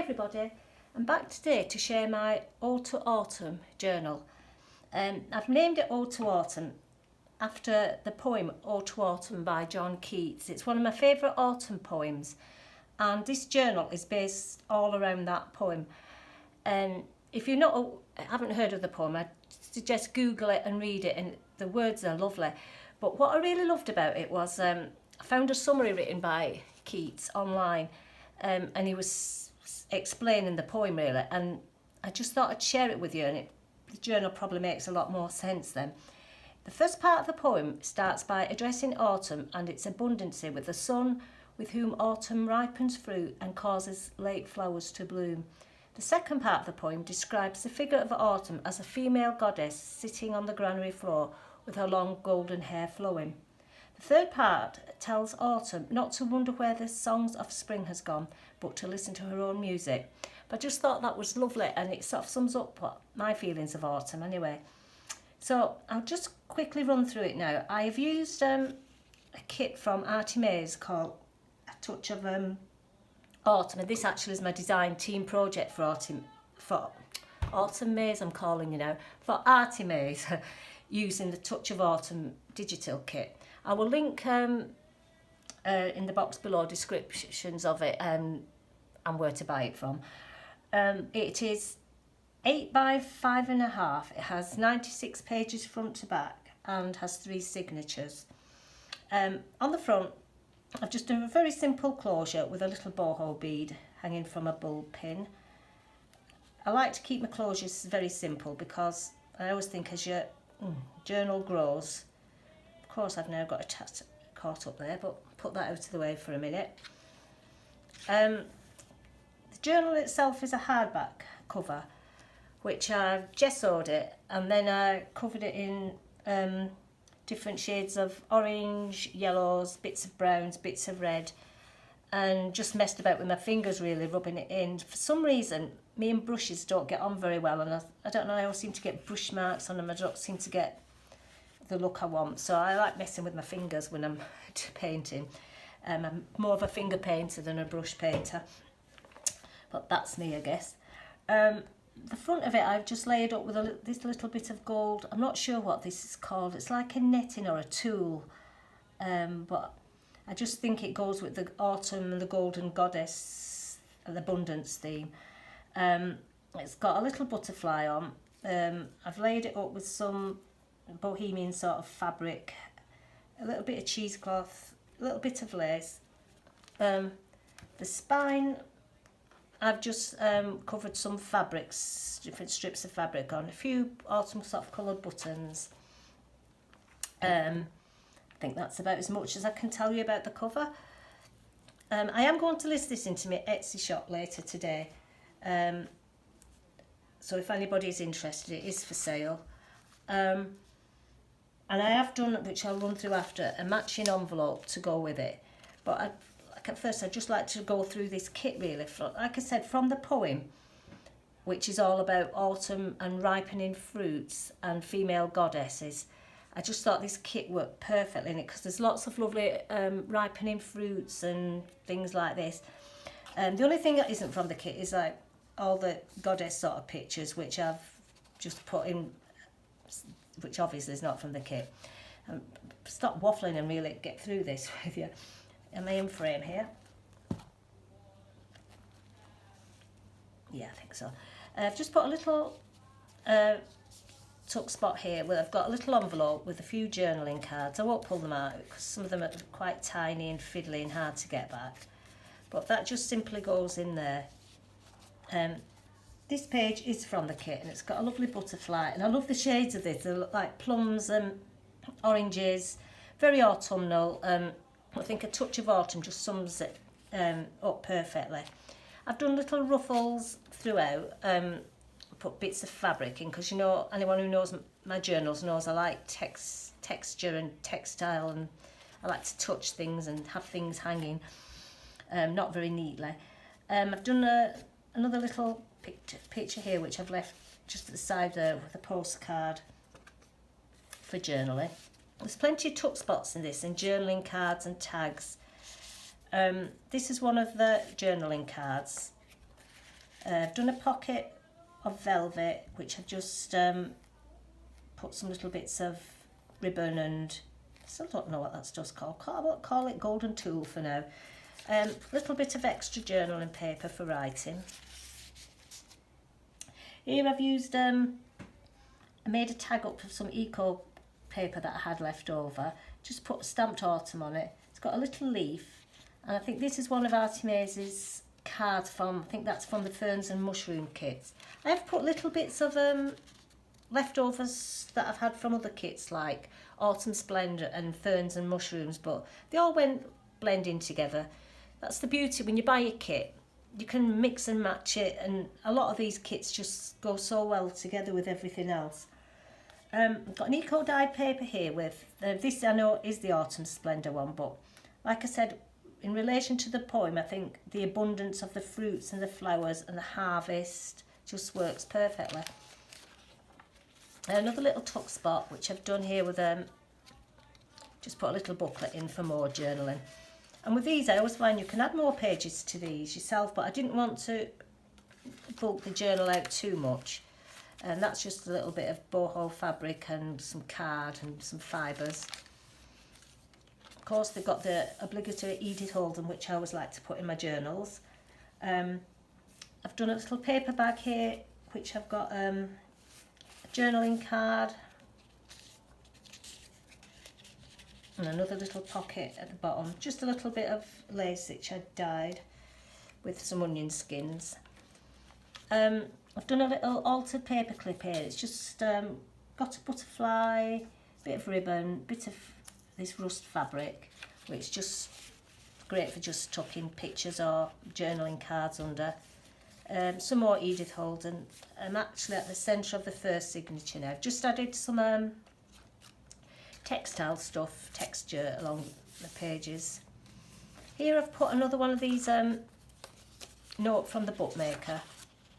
everybody, I'm back today to share my Ode to Autumn journal. I've named it Ode to Autumn after the poem Ode to Autumn by John Keats. It's one of my favourite autumn poems, and this journal is based all around that poem. If you haven't heard of the poem, I suggest Google it and read it, and the words are lovely. But what I really loved about it was I found a summary written by Keats online, and he was explaining the poem really, and I just thought I'd share it with you, and the journal probably makes a lot more sense then. The first part of the poem starts by addressing autumn and its abundancy with the sun, with whom autumn ripens fruit and causes late flowers to bloom. The second part of the poem describes the figure of autumn as a female goddess sitting on the granary floor with her long golden hair flowing. The third part tells autumn not to wonder where the songs of spring has gone, but to listen to her own music. But I just thought that was lovely, and it sort of sums up what my feelings of autumn anyway. So I'll just quickly run through it now. I have used a kit from Artymaze called A Touch of Autumn, and this actually is my design team project for Artymaze, I'm calling you now, for Artymaze, using the Touch of Autumn digital kit. I will link in the box below descriptions of it and where to buy it from. It is 8 by 5.5. It has 96 pages front to back and has 3 signatures. On the front, I've just done a very simple closure with a little boho bead hanging from a bulb pin. I like to keep my closures very simple because I always think as your journal grows. Of course, I've now got a tat caught up there, but put that out of the way for a minute. The journal itself is a hardback cover, which I've gessoed it, and then I covered it in different shades of orange, yellows, bits of browns, bits of red, and just messed about with my fingers really, rubbing it in. For some reason, me and brushes don't get on very well, and I don't know, I always seem to get brush marks on them. I don't seem to get the look I want, so I like messing with my fingers when I'm painting. I'm more of a finger painter than a brush painter, but that's me, I guess. The front of it I've just laid up with this little bit of gold. I'm not sure what this is called. It's like a netting or a tulle, but I just think it goes with the autumn and the golden goddess and the abundance theme. It's got a little butterfly on. I've laid it up with some bohemian sort of fabric, a little bit of cheesecloth, a little bit of lace. The spine, I've just covered some fabrics, different strips of fabric on, a few autumn soft coloured buttons. I think that's about as much as I can tell you about the cover. I am going to list this into my Etsyshop later today, so if anybody's interested, it is for sale. And I have done, which I'll run through after, a matching envelope to go with it. But at first I'd just like to go through this kit really. Like I said, from the poem, which is all about autumn and ripening fruits and female goddesses, I just thought this kit worked perfectly in it because there's lots of lovely ripening fruits and things like this. The only thing that isn't from the kit is like all the goddess sort of pictures, which I've just put in, which obviously is not from the kit. Stop waffling and really get through this with you. Am I in frame here? Yeah, I think so. I've just put a little tuck spot here where I've got a little envelope with a few journaling cards. I won't pull them out because some of them are quite tiny and fiddly and hard to get back. But that just simply goes in there. This page is from the kit, and it's got a lovely butterfly, and I love the shades of this. They look like plums and oranges, very autumnal. I think a touch of autumn just sums it up perfectly. I've done little ruffles throughout, put bits of fabric in, because you know, anyone who knows my journals knows I like texture and textile, and I like to touch things and have things hanging, not very neatly. I've done another little picture here, which I've left just at the side there with a postcard for journaling. There's plenty of tuck spots in this and journaling cards and tags. This is one of the journaling cards. I've done a pocket of velvet, which I've just put some little bits of ribbon and I still don't know what that stuff's called. Call it golden tulle for now. Little bit of extra journaling paper for writing. Here I've used, I made a tag up of some eco paper that I had left over. Just put stamped autumn on it. It's got a little leaf, and I think this is one of Artymaze's cards from, I think that's from the ferns and mushroom kits. I have put little bits of leftovers that I've had from other kits like Autumn Splendour and ferns and mushrooms, but they all went blending together. That's the beauty when you buy a kit. You can mix and match it, and a lot of these kits just go so well together with everything else. I've got an eco dyed paper here with, this I know is the Autumn Splendour one, but like I said, in relation to the poem, I think the abundance of the fruits and the flowers and the harvest just works perfectly. Another little tuck spot, which I've done here with, just put a little booklet in for more journaling. And with these, I always find you can add more pages to these yourself, but I didn't want to bulk the journal out too much. And that's just a little bit of boho fabric and some card and some fibres. Of course, they've got the obligatory Edith Holden, which I always like to put in my journals. I've done a little paper bag here, which I've got a journaling card and another little pocket at the bottom. Just a little bit of lace which I dyed with some onion skins. I've done a little altered paper clip here. It's just got a butterfly, bit of ribbon, bit of this rust fabric, which is just great for just tucking pictures or journaling cards under. Some more Edith Holden. I'm actually at the centre of the first signature now. I've just added some textile stuff, texture along the pages. Here I've put another one of these note from the bookmaker.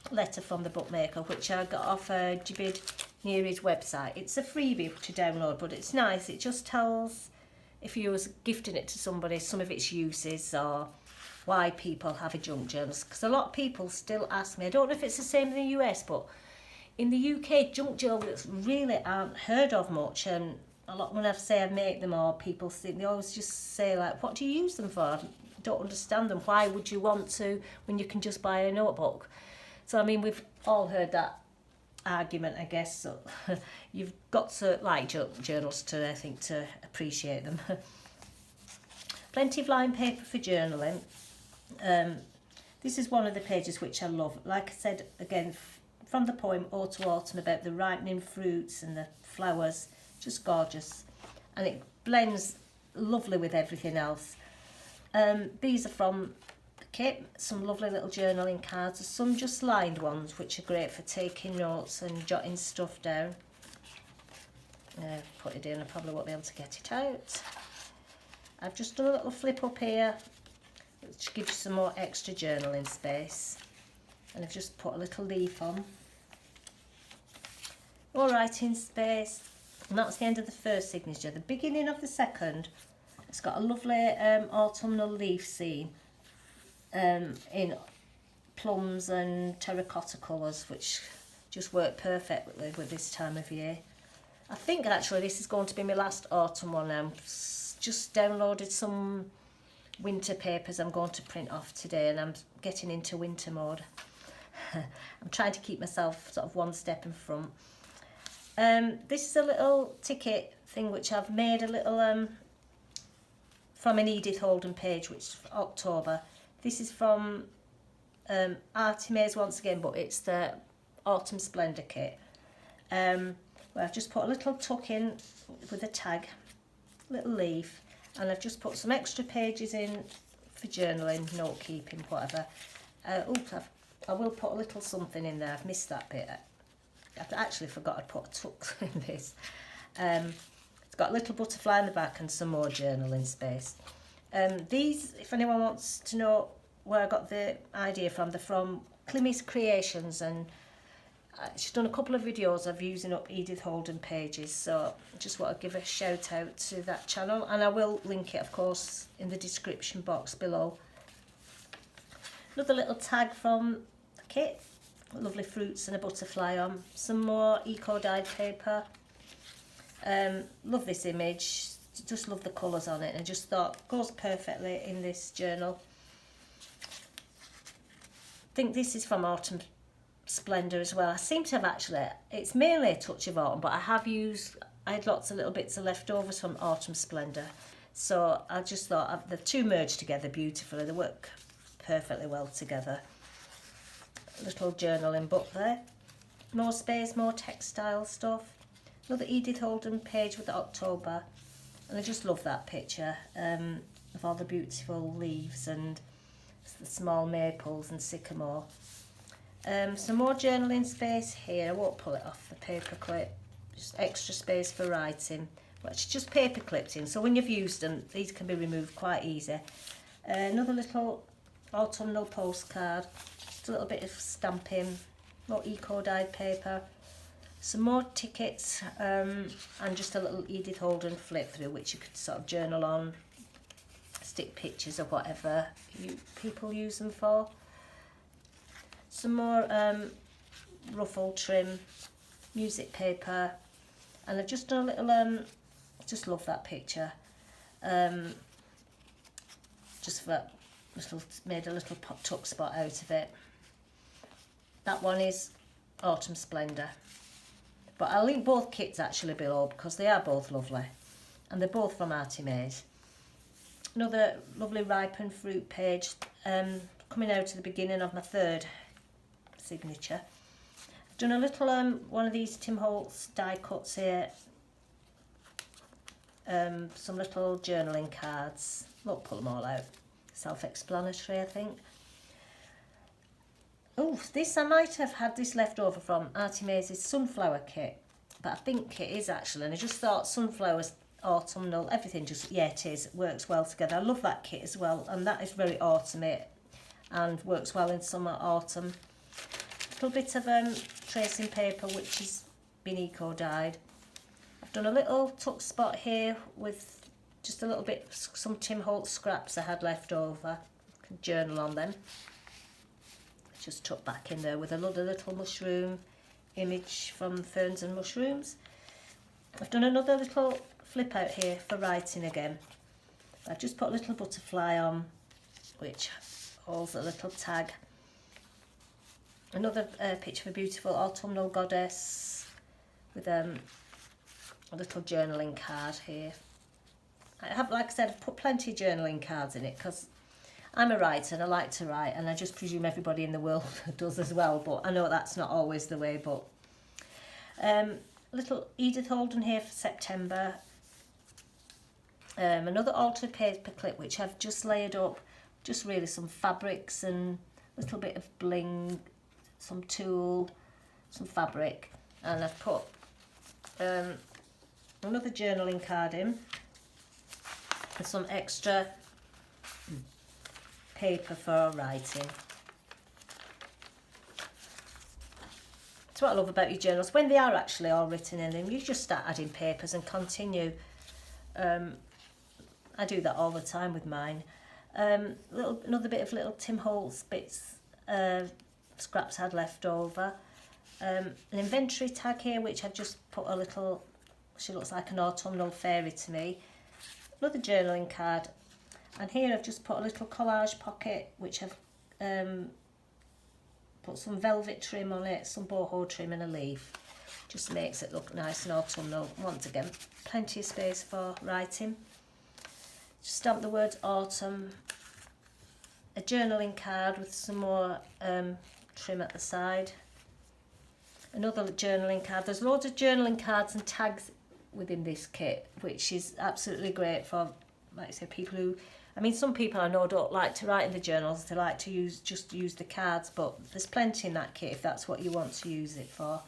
Letter from the bookmaker, which I got off Jabid Neary's website. It's a freebie to download, but it's nice. It just tells, if you was gifting it to somebody, some of its uses or why people have a junk journal. Because a lot of people still ask me, I don't know if it's the same in the US, but in the UK, junk journals really aren't heard of much. And a lot when I say I make them, or people think, they always just say like, what do you use them for? I don't understand them. Why would you want to when you can just buy a notebook? So, I mean, we've all heard that argument, I guess. So you've got to like journals to, I think, to appreciate them. Plenty of line paper for journaling. This is one of the pages which I love. Like I said, again, from the poem Ode to Autumn, about the ripening fruits and the flowers. Just gorgeous. And it blends lovely with everything else. These are from kit, some lovely little journaling cards, some just lined ones which are great for taking notes and jotting stuff down. Put it in, I probably won't be able to get it out. I've just done a little flip up here which gives you some more extra journaling space, and I've just put a little leaf on. More writing space, and that's the end of the first signature. The beginning of the second, it's got a lovely autumnal leaf scene in plums and terracotta colours, which just work perfectly with this time of year. I think actually this is going to be my last autumn one. I've just downloaded some winter papers I'm going to print off today, and I'm getting into winter mode. I'm trying to keep myself sort of one step in front. This is a little ticket thing which I've made a little from an Edith Holden page, which is October. This is from Artymaze once again, but it's the Autumn Splendour kit. Where I've just put a little tuck in with a tag, little leaf, and I've just put some extra pages in for journaling, note keeping, whatever. I will put a little something in there. I've missed that bit. I've actually forgot I'd put a tuck in this. It's got a little butterfly in the back and some more journaling space. These, if anyone wants to know where I got the idea from, they're from Climmy's Creations, and she's done a couple of videos of using up Edith Holden pages, so I just want to give a shout out to that channel, and I will link it, of course, in the description box below. Another little tag from the kit. Lovely fruits and a butterfly on. Some more eco-dyed paper. Love this image. Just love the colours on it, and just thought goes perfectly in this journal. I think this is from Autumn Splendour as well. I seem to have actually, it's mainly a touch of autumn, but I had lots of little bits of leftovers from Autumn Splendour. So I just thought the two merged together beautifully. They work perfectly well together. Little journaling book there. More space, more textile stuff. Another Edith Holden page with the October. And I just love that picture of all the beautiful leaves and the small maples and sycamore. Some more journaling space here. I won't pull it off the paper clip. Just extra space for writing, which is just paper clipped in. So when you've used them, these can be removed quite easy. Another little autumnal postcard. Just a little bit of stamping. More eco-dyed paper. Some more tickets and just a little Edith Holden flip through, which you could sort of journal on, stick pictures or whatever people use them for. Some more ruffle trim, music paper, and I've just done a little, just love that picture. Just for made a little tuck spot out of it. That one is Autumn Splendour. But I'll link both kits actually below because they are both lovely. And they're both from Artymaze. Another lovely ripened fruit page coming out at the beginning of my third signature. I've done a little one of these Tim Holtz die cuts here. Some little journaling cards. Won't pull them all out. Self-explanatory, I think. Oh, this I might have had this left over from Artymaze's sunflower kit, but I think it is actually, and I just thought sunflowers, autumnal, everything just, yeah it is, works well together. I love that kit as well, and that is very autumny and works well in summer, autumn. A little bit of tracing paper which has been eco-dyed. I've done a little tuck spot here with just a little bit, some Tim Holtz scraps I had left over. I can journal on them. Just tuck back in there with another little mushroom image from Ferns and Mushrooms. I've done another little flip out here for writing again. I've just put a little butterfly on, which holds a little tag. Another picture of a beautiful autumnal goddess with a little journaling card here. I have, like I said, I've put plenty of journaling cards in it because I'm a writer and I like to write, and I just presume everybody in the world does as well, but I know that's not always the way. But little Edith Holden here for September. Another altered paper clip which I've just layered up, just really some fabrics and a little bit of bling, some tulle, some fabric, and I've put another journaling card in and some extra paper for writing. That's what I love about your journals. When they are actually all written in them, you just start adding papers and continue. I do that all the time with mine. Another bit of little Tim Holtz bits, scraps I had left over. An inventory tag here, which I've just put a little, she looks like an autumnal fairy to me. Another journaling card. And here I've just put a little collage pocket, which I've put some velvet trim on it, some boho trim and a leaf. Just makes it look nice and autumnal. Once again, plenty of space for writing. Just stamp the words autumn. A journaling card with some more trim at the side. Another journaling card. There's loads of journaling cards and tags within this kit, which is absolutely great for, like I say, people who, I mean, some people I know don't like to write in the journals, they like to use the cards, but there's plenty in that kit if that's what you want to use it for.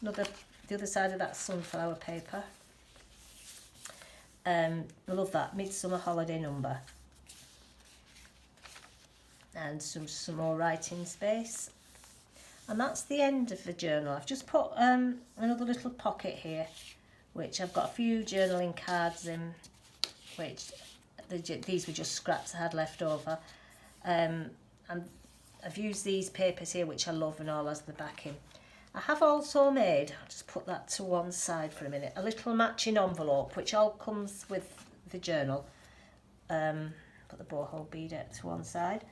The other side of that sunflower paper. I love that midsummer holiday number. And some more writing space. And that's the end of the journal. I've just put another little pocket here, which I've got a few journaling cards in, which these were just scraps I had left over, and I've used these papers here, which I love, and all as the backing. I have also made, I'll just put that to one side for a minute, a little matching envelope, which all comes with the journal. Put the bowhole bead to one side.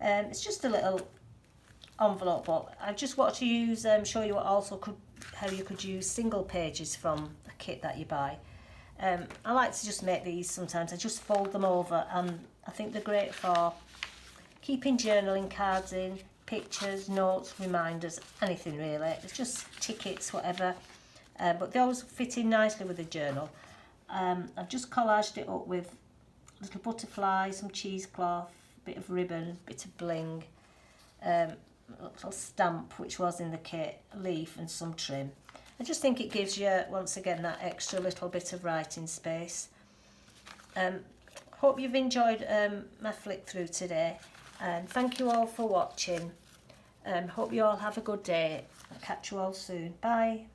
It's just a little envelope, but I just want to use, show you how you could use single pages from a kit that you buy. I like to just make these sometimes. I just fold them over, and I think they're great for keeping journaling cards in, pictures, notes, reminders, anything really. It's just tickets, whatever. But they always fit in nicely with the journal. I've just collaged it up with little butterflies, some cheesecloth, a bit of ribbon, a bit of bling, a little stamp which was in the kit, a leaf and some trim. I just think it gives you, once again, that extra little bit of writing space. Hope you've enjoyed my flick through today, and thank you all for watching. Hope you all have a good day. I'll catch you all soon. Bye.